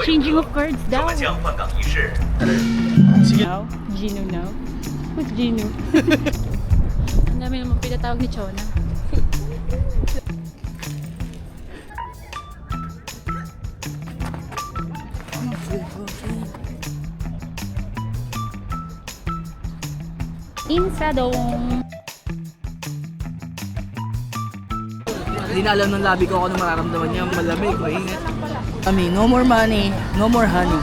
Changing of cards daw. 我们将换岗仪式。 Now? Gino now? Who's Gino? Ang dami naman pinatawag ni Chona. Insadong. Hindi na alam ng labi ko kung ano mararamdaman niya. Malamig, mainit. No more money, no more honey.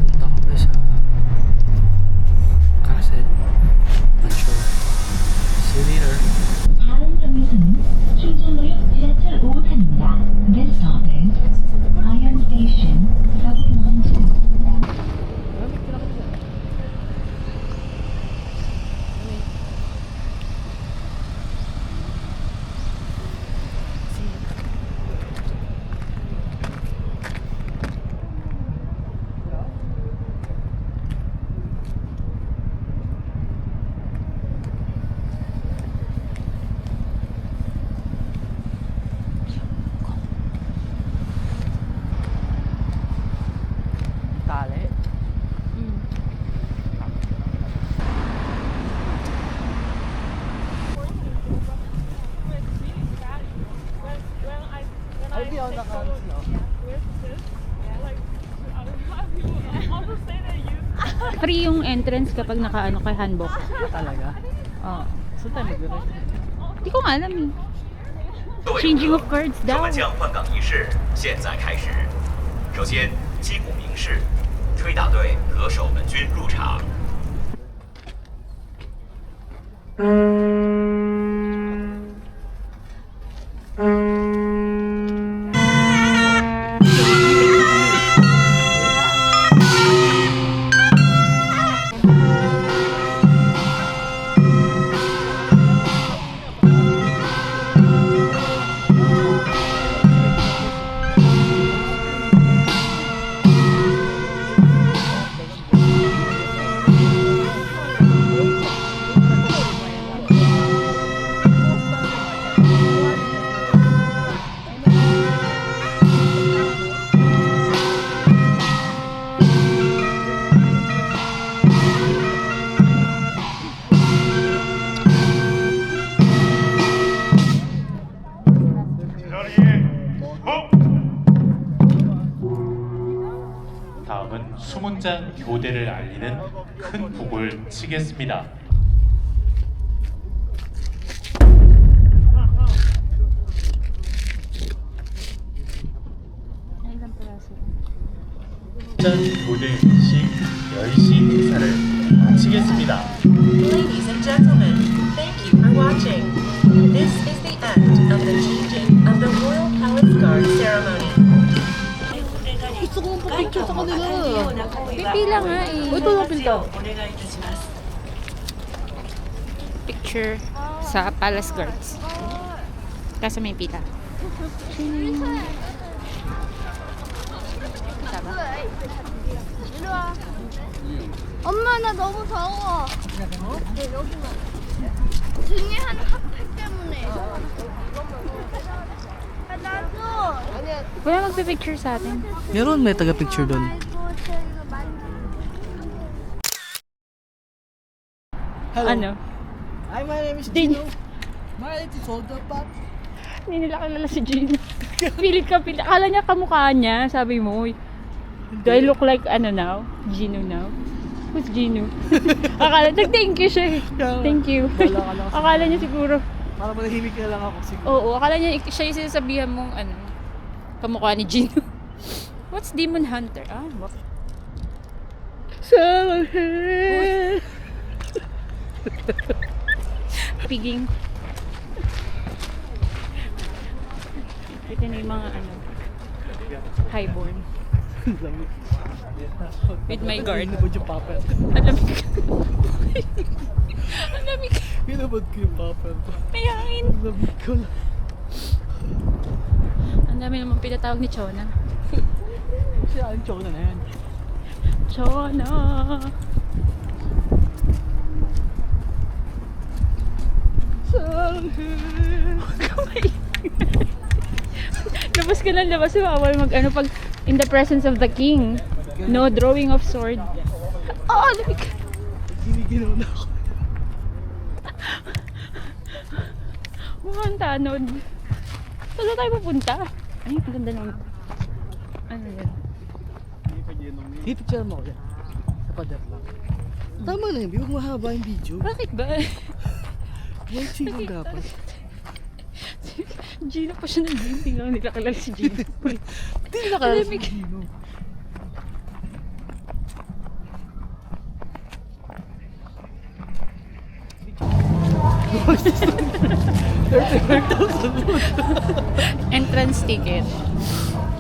Punta kami sa castle. Not sure. See you later. 다음 정류소는 충청로역 지하철 5호선입니다. This stop is Iron Station, Subway Line 2. Tali. I'll be on the hands now. Free yung entrance kapag nakaano kay hanbok. Talaga? Oo. Saan tayo nag-rest? Hindi ko nga alam eh. 各位 Changing 游 of 客， cards 我 daw. 们将换岗仪式现在开始。首先，击鼓鸣示，吹打队和守门军入场。 다음은 수문장 교대를 알리는 큰 북을 치겠습니다. Ilang piraso? 수문장 교대 의식 10시 행사를 마치겠습니다. Ladies and gentlemen, thank you for watching. This is the end of the changing of the Royal Palace Guard ceremony. Gusto ko magpa-picture sa kanila. Pipila nga eh. Ito lang pinta. Picture sa Palace Guards. Kaso may pila. Tama? 엄마 나 너무 더워. 여기만. 등에 한 핫팩 때문에. 나도. Wala magpipicture sa atin. Meron may taga-picture doon. Hello. Ano? Hi, my name is Din- Gino. My name is Hold Up Pop. Hindi nila kilala si Gino. Pilit ka pilit. Akala niya kamukha niya. Sabi mo, do I look like ano now? Gino now? Who's Gino? Akala, nag-thank you siya eh. Thank you. Wala ka lang. Akala niya siguro. Para manahimik na lang ako siguro. Oo, akala niya siya yung sinasabihan mong ano, kamukha ni Gino. What's Demon Hunter? Ah, what? Someone here. Piging. Ito na yung mga ano, highborn. Lamig. With my guard. Pinabod yung papel. Ang lamig. Ang lamig. Pinabod ko yung papel. May hangin. Ang lamig ko lang. Ang dami naman pinatawag ni Chona. Siya, ang Chona na yan. Chona. Labas ka lang, labas. Bawal mag ano pag in the presence of the king. No drawing of sword. Oh, lamig. Giniginaw na ako. Mukhang tanod. Saan tayo pupunta? Ay, ang ganda naman. Ano yan? I-picture mo ko yan. Sa pader lang. Tama na yun, huwag mahaba yung video. Bakit ba? Huwag sino dapat. Gino pa siya ng Gino. Tingnan nila kalala si Gino. Hindi na kaya si Gino. Entrance ticket.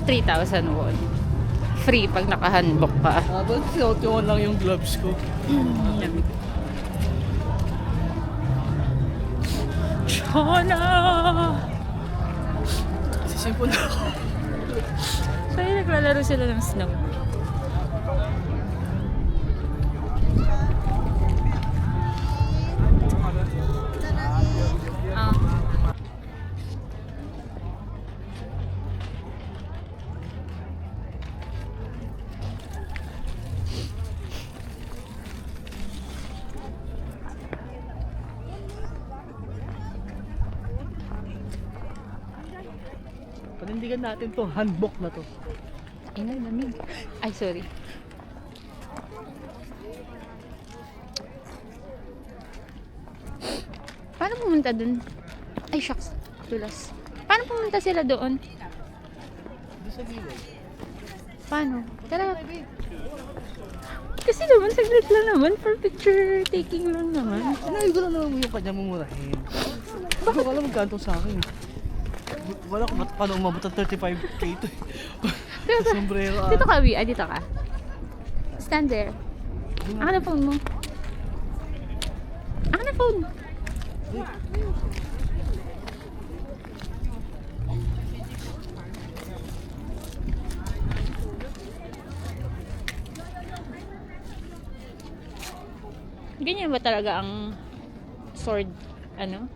3,000 won. Free pag naka-handbook ka. Habang sinuot lang yung gloves ko. Lamig. Chana! Sisimpon na ako. So yun, naglalaro sila ng snow. Ah. Panindigan natin to, handbook na to. Ay, lamig. Ay, sorry. Paano pumunta dun? Ay, shucks. Tulas. Paano pumunta sila doon? Doon sa gilid. Paano? Tara. Kasi naman, saglit lang naman. For picture taking lang naman. Sinabi ko lang naman mo yung kanya mumurahin. Bakit? Wala magkanto sa akin. Wala ko paano umabot ng 35k ito eh. Sa sombrero Dito ka, Wi. Dito ka. Stand there. Ako na phone mo. Ako na phone. Ganyan ba talaga ang sword, ano?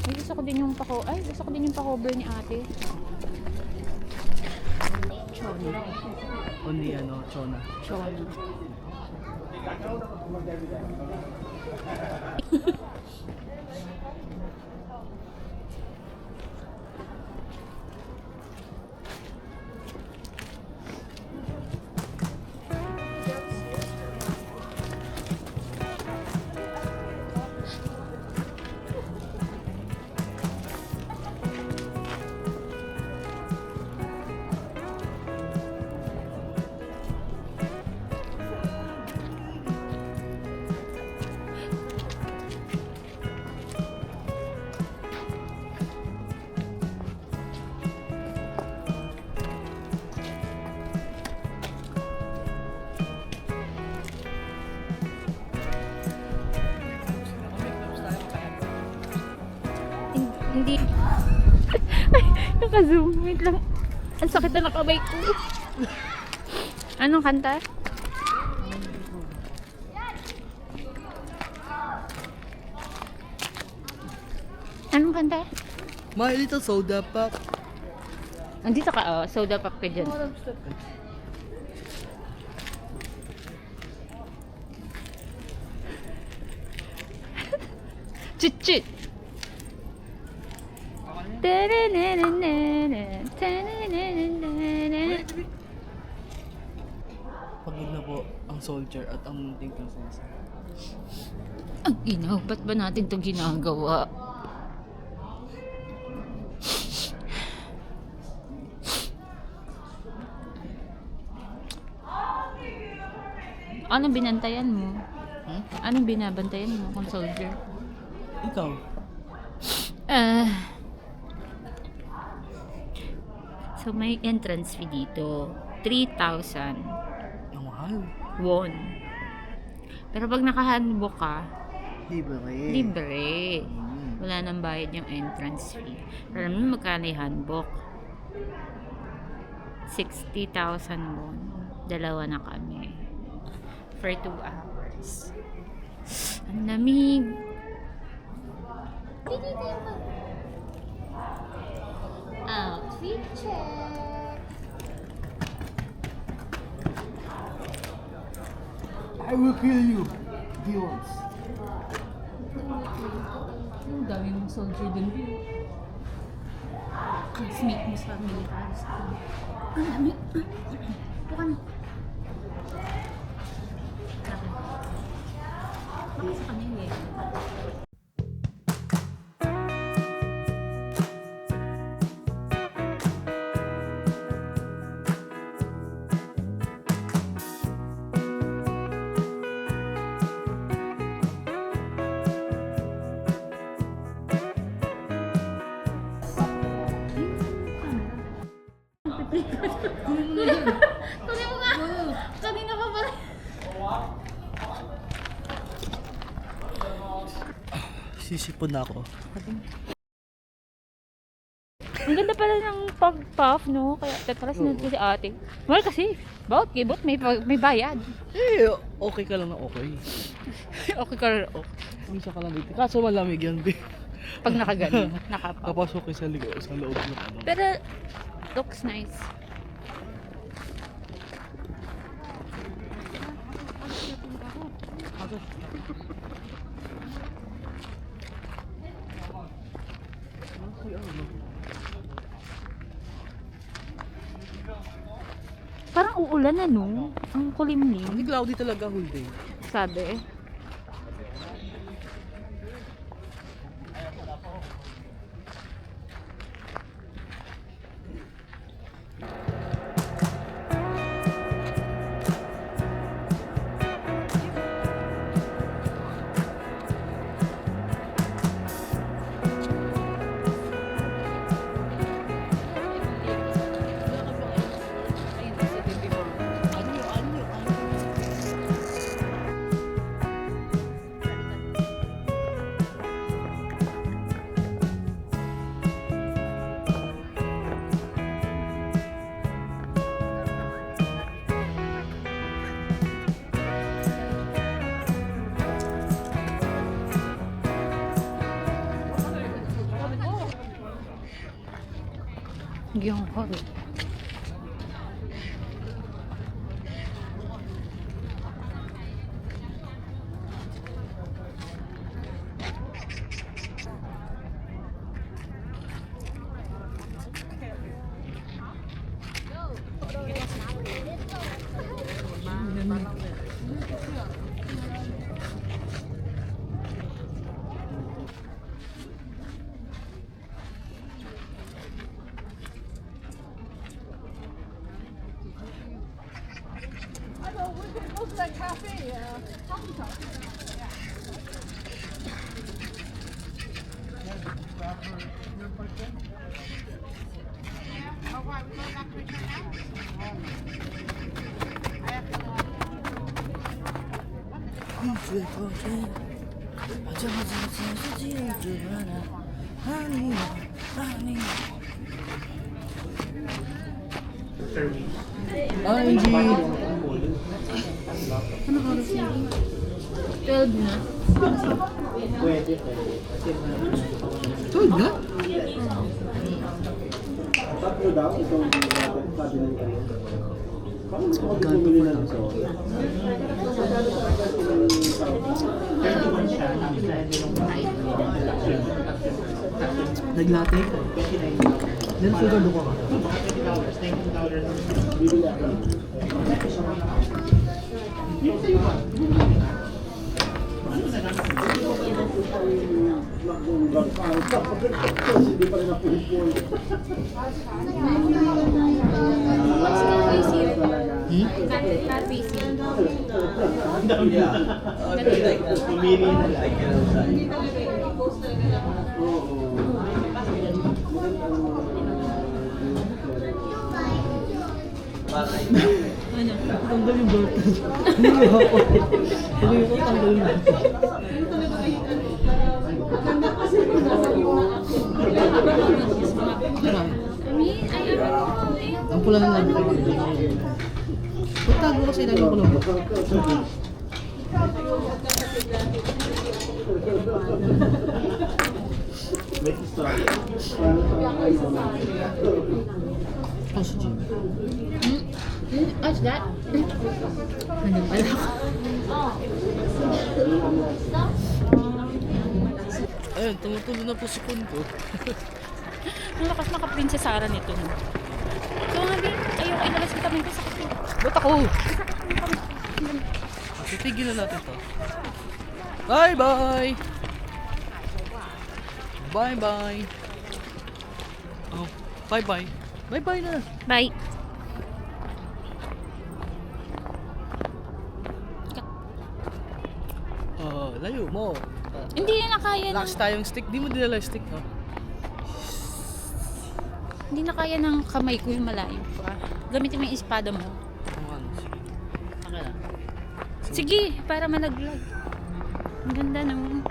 Ay, gusto ko din yung gusto ko din yung pa-cover ni ate. Chona. Only Chona. Chona. Hindi. Ay, naka-zoom. Wait lang. Ang sakit na nakabay ko. Anong kanta? Anong kanta? My little soda pop. Andito ka, oh. Soda pop ka dyan. Chut-chut! Pagod na po ang soldier at ang munting prinsesa. Ang inaw, ba't ba natin ito ginagawa? Anong binantayan mo? Anong binabantayan mo kung soldier? Ikaw? So may entrance fee dito. 3,000 Ang mahal. won. Pero pag naka-handbook ka, Libre. libre. Wala nang bayad yung entrance fee. Alam mo magkano yung handbook? 60,000 won. Dalawa na kami. For 2 hours. Ang lamig. Outfit check. I will kill you, demons. Ang dami mong soldier dun. Classmate mo sa military school. Ang dami. Bukan. Bakit sa kanila eh? Kunin mo nga! Kanina ka pa rin. Sisipon na ako. Ang ganda pala ng pag-puff, no? Kaya tatras na si ate. Mahal kasi. Bawat kibot may bayad. Eh, okay ka lang na okay. Okay ka rin. Okay. Minsan ka lang dito. Kaso malamig yan, be. Pag nakagano, nakapa. Kapasok ka sa loob ng ano. Pero, looks nice. Parang uulan na, no? Ang kulimlim. Hindi cloudy talaga whole day. Sabi. Gyeonghol. Ay, hindi. Ano oras na? 12 na. Tulad na? Naglate? Then sugar do ko ka. Tanggal yung burger. Hindi mo ako. Hindi ko tanggal yung burger. pula na lang. Pagtago kasi ilalim ko lang. Oh, si Jim. What's that? Ano pala? Ayun, tumutulo na po si Kun ko. Ang lakas maka-princess Sarah nito. No? So, ayaw, ilabas kita mo sa kapit. Ba't ako? Titigil na natin to. Bye-bye! Bye-bye! Oh, bye-bye. Bye-bye na. Bye. Oh, layo mo. Hindi na kaya ng, Lakas tayong stick. Di mo dinala yung stick, no? hindi na kaya ng kamay ko yung malayo pa. Gamitin mo yung espada mo. Ano, sige. Okay na. Sige, para managlag. Ang ganda no.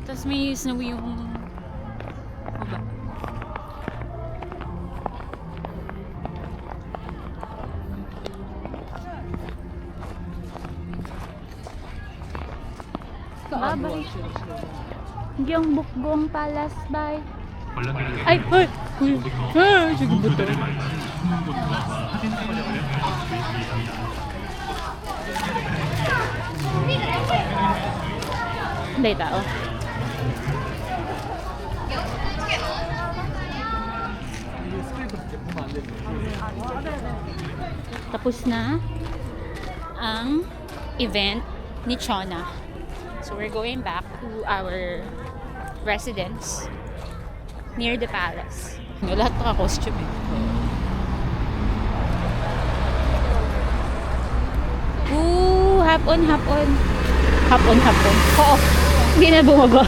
Tapos may snow yung... Ano ba? Bye-bye. Yung Bukgong Palace, bye. Ay, ay! Uy! Ay! Sige ba ito? Hindi tao. Tapos na ang event ni Chona. So we're going back to our residence near the palace. Lahat naka-costume eh. Ooh, hop on, hop on. Hop on, hop on. Oo. Hindi na bumaba.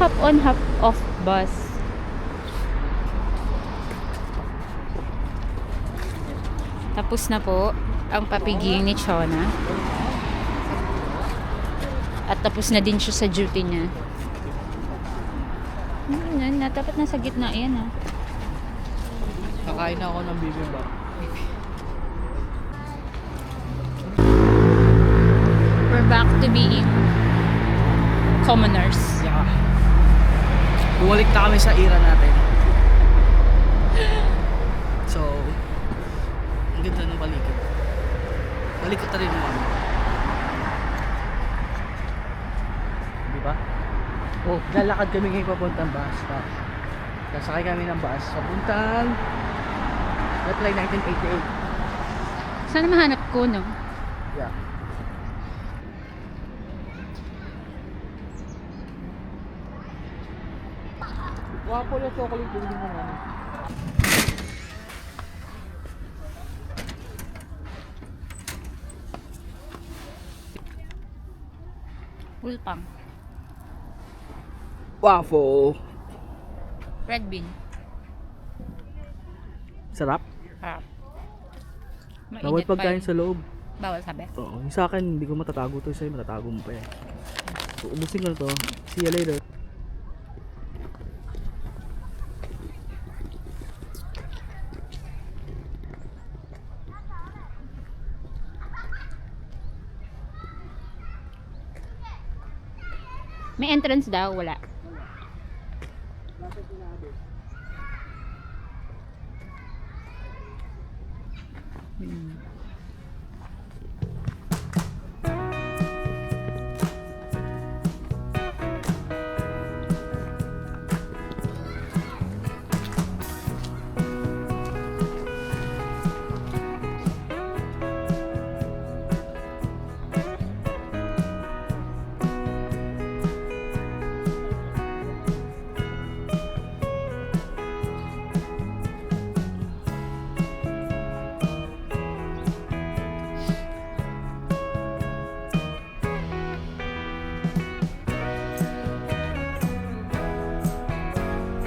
Hop on, hop off bus. Tapos na po ang papiging ni Chona. At tapos na din siya sa duty niya. Dapat nasa gitna yan ah. Kakain na ako ng bibimbap. We're back to being commoners. Yeah. Bumalik na kami sa era natin. So, ang ganda ng paligid. Balikot na rin naman. Di ba? Oh, lalakad kami ngayon papuntang bus stop. Sasakay kami ng bus papuntang Reply 1988. Sana mahanap ko, no? Yeah. Wapo yung chocolate building mo naman. Ulpang. Waffle. Red bean. Sarap. Harap. Bawal pagkain sa loob. Bawal sabi. Oo, yung sa akin, hindi ko matatago to sa'yo, matatago mo pa eh. So, ubusin ko na to. See you later. May entrance daw, wala.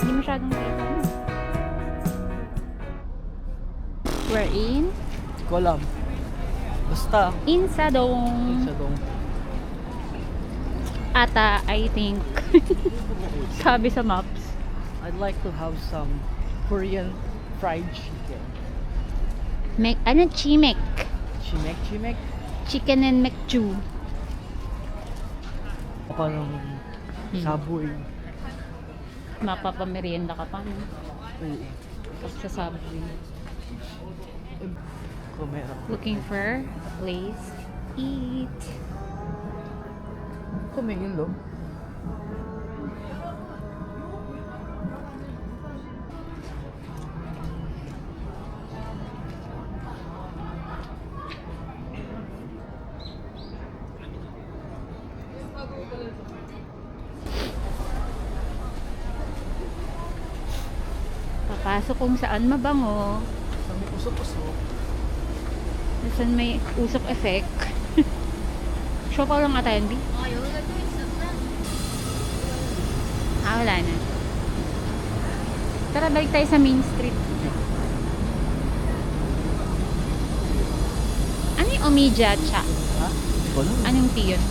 Hindi masyadong kita. We're in Hindi ko alam. Basta, Insadong. sa dong. Ata, I think. Sabi sa maps. I'd like to have some Korean fried chicken. Chimek. Chimek. Chicken and mekchu. Parang Subway. Mapapamerienda ka pa, no? Oo. Kasi sa Subway. Kung meron. Looking for a place to eat. Kung may ilog. Papasok kung saan mabango. Kami usok-usok. Saan may usok effect. Siopaw lang ata yan, Bi? Wala na. Tara, balik tayo sa Main Street. Ano yung Omiya cha? Ha? Wala. Anong tea yun?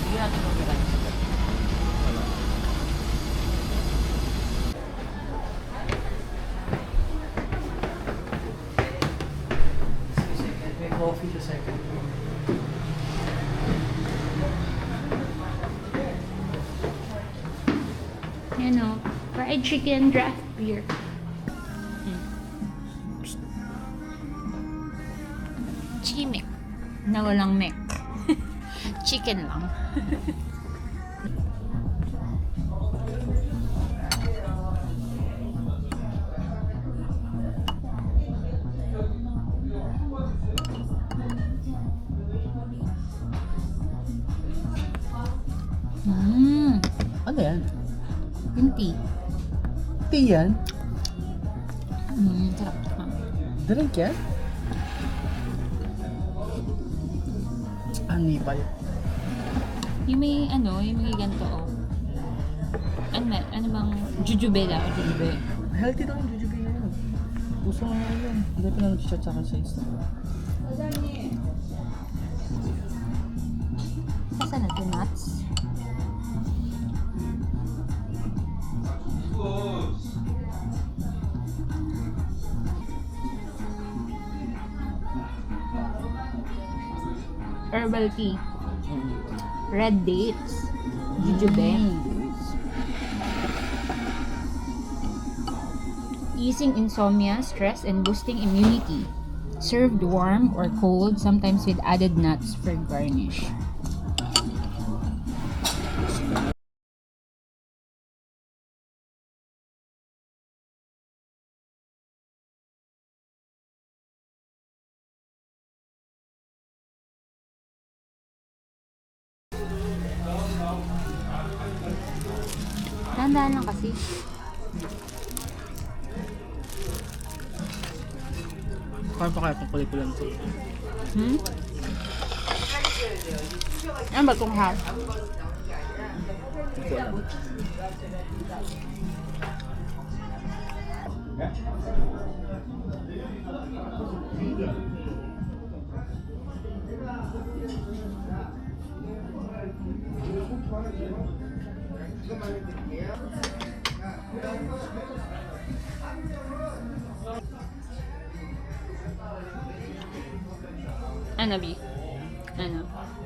Sige natin kung meron. May coffee sa second. Yan o. Fried chicken draft beer. Chimek. Na walang mek. Chicken lang. Ano yan? Yung tea. Tea yan? Sarap. Drink yan? Ani ba yun? Yung may yung may ganito oh. Ano bang jujube lang? Jujube. Healthy daw yung jujube na yun. Gusto nga nga yun. Hindi pa na nag-chat sa akin sa Instagram. Saan na ito? Nuts? Herbal tea. Red dates. Jujube. Easing insomnia, stress, and boosting immunity. Served warm or cold, sometimes with added nuts for garnish. Tandaan lang kasi. Kaya pa kaya itong kulikulan ito? Ano ba itong half? Ano, Bi? Ano?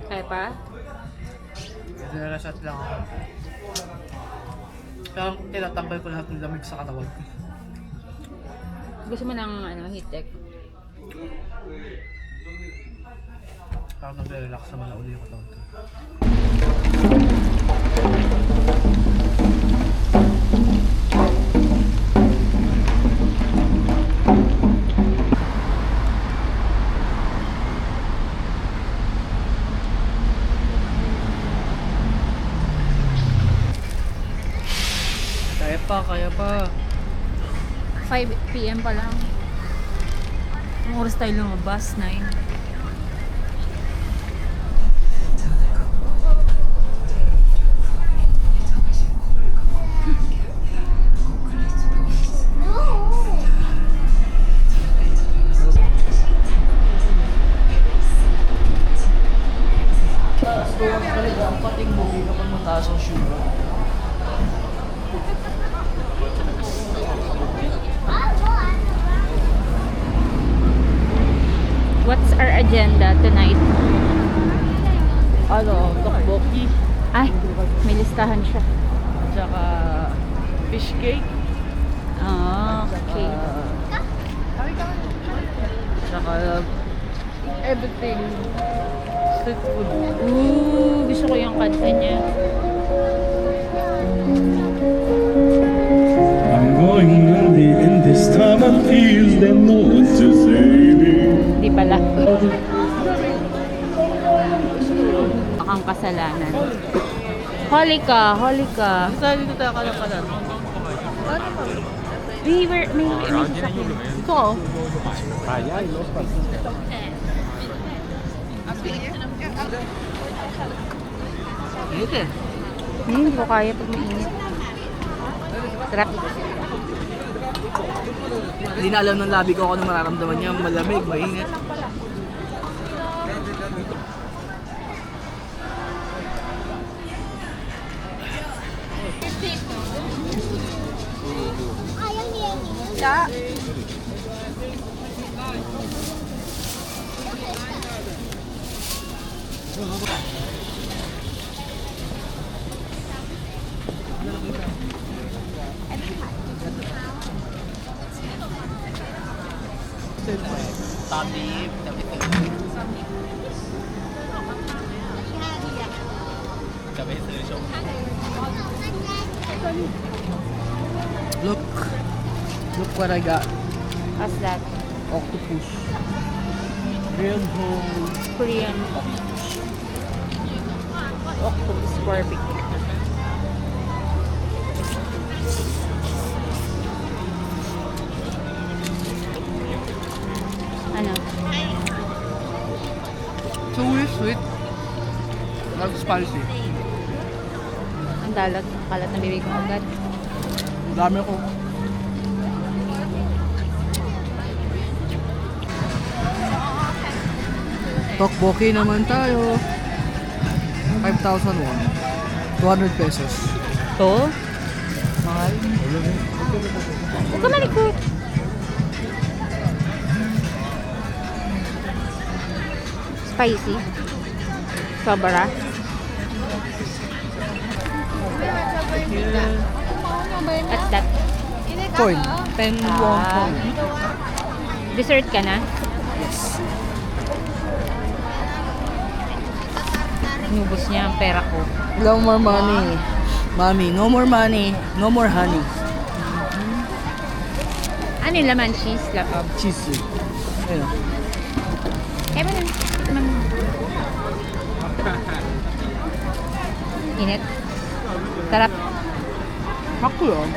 Kaya pa? Nilalasat lang ako. Parang tinatanggal ko lahat ng lamig sa katawan ko. Gusto mo ng heat tech? Parang nagre-relax naman na uli yung katawan ko. Kaya pa. 5 PM pa lang. Ang oras tayo lumabas, 9. Talaga ang pating movie kapag mataas agenda tonight? Ano, tteokbokki, Ay, may listahan siya. tsaka fish cake, Ah, okay. tsaka everything. Street food. Ooh, gusto ko yung kanta niya. I'm going early and this time I feel they know what to say. Di pala. Akang kasalanan. Holi ka, holi ka. Basta dito tayo kalakalan. We were, may sasakyan. Ito ako. Init eh. Hindi ko kaya pag mainit. Sarap. Hindi na alam ng labi ko kung ano mararamdaman niya. Malamig, mainit. Look. Look what I got. What's that? Octopus. Grilled whole. Korean octopus barbecue. Ano? So weird, sweet. Not spicy. Ang dalat. Kalat na bibig ko agad. Dami ko. Tteokbokki naman tayo. 5,000 won. 200 pesos. To? Mahal. Huwag ka malikot. Spicy. Sobra. What's that? Coin. 10 won coin. Dessert ka na? Inubos niya ang pera ko. No more money. Mommy, no more money. No more honey. Ano yung laman? Cheese? Cheese. Ayun. Kaya ba naman? Init. Sarap. Ako yun.